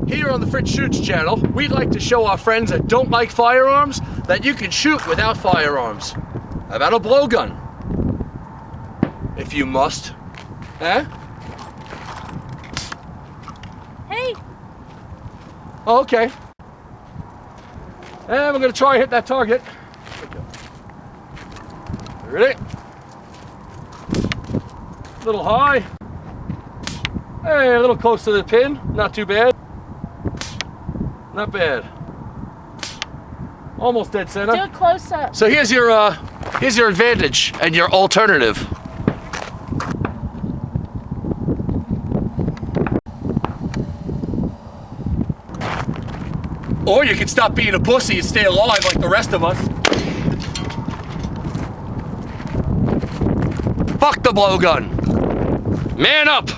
Here on the Fritz ShootZ channel, we'd like to show our friends that don't like firearms that you can shoot without firearms. How about a blowgun? If you must. Eh? Hey! Oh, okay. And we're gonna try and hit that target. Ready? A little high. Hey, a little close to the pin. Not too bad. Not bad. Almost dead center. Do a close up. So here's your advantage and your alternative. Or you can stop being a pussy and stay alive like the rest of us. Fuck the blowgun. Man up.